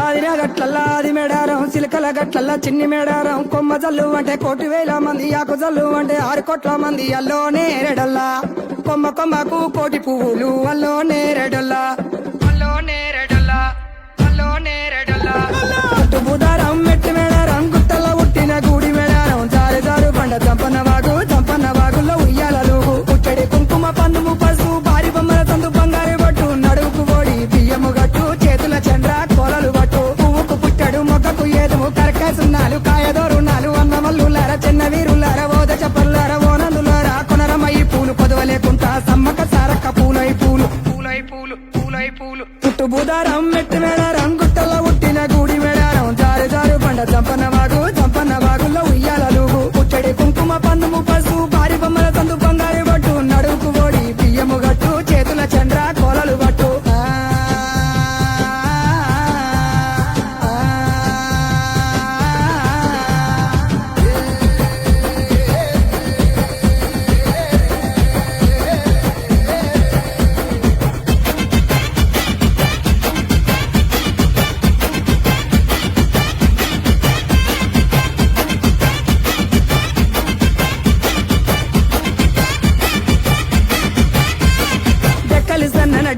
ఆదిరా గట్లల్లా ఆది మేడారం చిలకల గట్లల్లా చిన్ని మేడారం కొమ్మ జల్లు అంటే 1,000,000 మంది ఆకు జల్లు అంటే 6 కోట్ల మంది అల్లో నేరెడల్లా కొమ్మ కొమ్మకు 1,000,000 పువ్వులు అల్లో నేరెడల్లా అల్లో నేరెడల్లా అల్లో నేరెడల్లా బుధారం మెట్టి మేడారం గుట్టల ఉట్టిన గూడి మేడారం జారు జారు బండ చంపన్న వాగుల్లో ఉయ్యాలలు ఉచ్చడి కుంకుమ పందుము పసుపు భారీ బొమ్మల సందు బంగారు బట్టు నడువుకు ఓడి బియ్యము గట్టు చేతుల చంద్ర కోలలు బట్టు పువ్వుకు పుట్టడు మొక్కకు ఏదుము కరకాసున్నాలు కాయదోరున్నాలు అన్నమల్లులార చిన్న వీరులార ఓద చప్పల్లార ఓనందులార కొనరమయ్యి పూలు పొదవలేకుంటా సమ్మక సారక్క పూలై పూలు పూలై పూలు పూలై పూలు పుట్టు బుధారం మెట్టి మేడారం గుట్టల ఉట్టిన గూడి మేడారం జారు జారు బండ చంపన్న వాగుల్లో ఉయ్యాలలు పుట్టడి కుంకుమ పందుము పసుపు భారీ బొమ్మల సందు బంగారు బట్టు నడువుకు ఓడి బియ్యము గట్టు చేతుల చంద్ర కోలలు బట్టు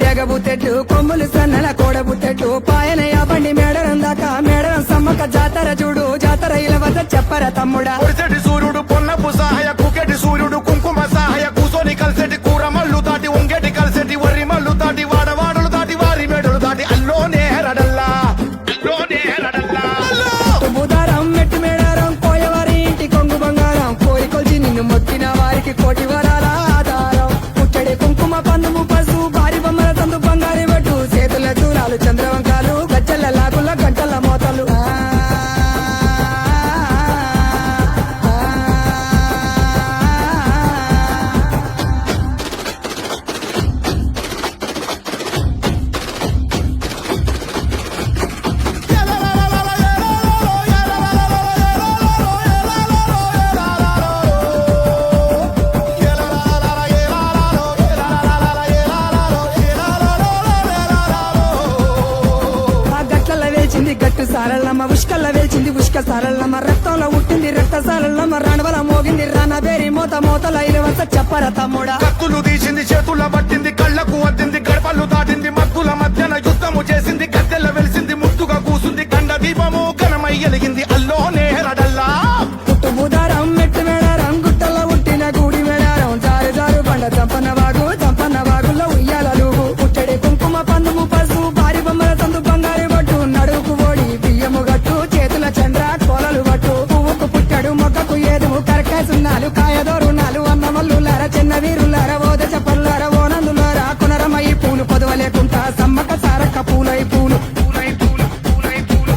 డెగబుత్తెట్లు కొమ్ములు సన్నల కోడబుత్తెట్లు పాయనయ్య బండి మేడరం దాకా మేడరం సమ్మక జాతర చూడు జాతర ఇలా వద్ద చెప్పర తమ్ముడా సూర్యుడు పొన్నపు సహాయ కుకెటి సూర్యుడు కుంకుమ సహాయ కూసోని కలిసెటి కూర మల్లు దాటి ఉంగేటి కలిసెటి వర్రి మల్లు దాటి వాడవాడలు దాటి వారి మేడలు దాటి అల్లోనే రడల్లా బుధారం మెట్టు మేడారం కోయవారి ఇంటి కొంగు బంగారం కోరి కొలిచి నిన్ను మొక్కిన వారికి 1,000,000 వరాల ఆధారం పుట్టడి కుంకుమ పందుము పసుపు భారీ బొమ్మల సందు బంగారు బట్టు చేతుల దూరాలు చంద్రవంకాలు గజ్జల లాగుల గంటల మోతలు గట్టు సారల్లమ్మ ఉష్కల్ల వేచింది ఉష్క సారల్లమ్మ రక్తంలో ఉట్టింది రక్త సారల్లమ్మ రణవల మోగింది రానబేరి మోతల ఇలవస చెప్పర తమ్ముడా కత్తులు తీసింది చేతుల పట్టింది కళ్ళకు వద్దింది గడపలు దాటింది మత్తుల మధ్యన యుద్ధము చేసింది గద్దెల వెలిసింది ముద్దుగా కూసుంది కండ దీపము ఘనమై ఎలిగింది అల్లోనే రడల్లా పుట్టు బుధారం మెట్టు మేడారం గుట్టల ఉట్టిన గూడి మేడారం జారు జారు బండ చంపన్న వాగుల్లో ఉయ్యాలలు పుట్టడి కుంకుమ పందుము పసుపు భారీ బొమ్మల సందు బంగారు బట్టు నడువుకు ఓడి బియ్యము గట్టు చేతుల చంద్ర కోలలు బట్టు పువ్వుకు పుట్టడు మొక్కకు ఏదుము కరకాసున్నాలు కాయదోరున్నాలు అన్నమల్లులార చిన్న వీరులార ఓద చప్పల్లార ఓనందులార కొనరమయ్యి పూలు పొదవలేకుంటా సమ్మక సారక్క పూలై పూలు పూలై పూలు పూలై పూలు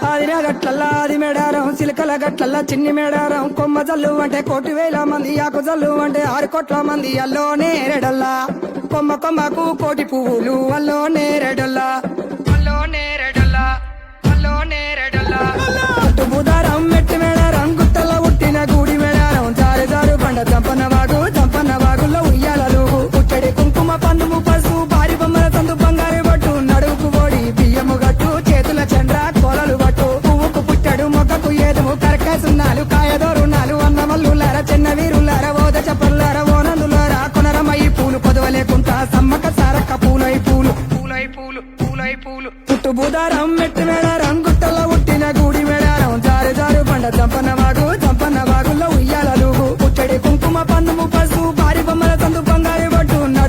ఆదిరా గట్లల్లా ఆది మేడారం చిలకల గట్లల్లా చిన్ని మేడారం కొమ్మ జల్లు అంటే 1,000,000 మంది ఆకు జల్లు అంటే 6 కోట్ల మంది అల్లో నేరెడల్లా కొమ్మ కొమ్మకు 1,000,000 పువ్వులు అల్లో నేరెడల్లా అల్లో నేరెడల్లా అల్లో నేరెడల్లా బుధారం మెట్టి మేడారం గుట్టల ఉట్టిన గూడి మేడారం జారు జారు బండ చంపన్న వాగుల్లో ఉయ్యాలలు పుట్టడి కుంకుమ పందుము పసుపు భారీ బొమ్మల సందు బంగారు బట్టు నడువుకు ఓడి బియ్యము గట్టు చేతుల చంద్ర కోలలు బట్టు పువ్వుకు పుట్టడు మొక్కకు ఏదుము కరకాసున్నాలు కాయదోరున్నాలు అన్నమల్లులార చిన్న వీరులార ఓద చప్పల్లార ఓనందులార కొనరమయ్యి పూలు పొదవలేకుంటా సమ్మక సారక్క పూలై పూలు పూలై పూలు పూలై పూలు పుట్టు బుధారం మెట్టు మేడారం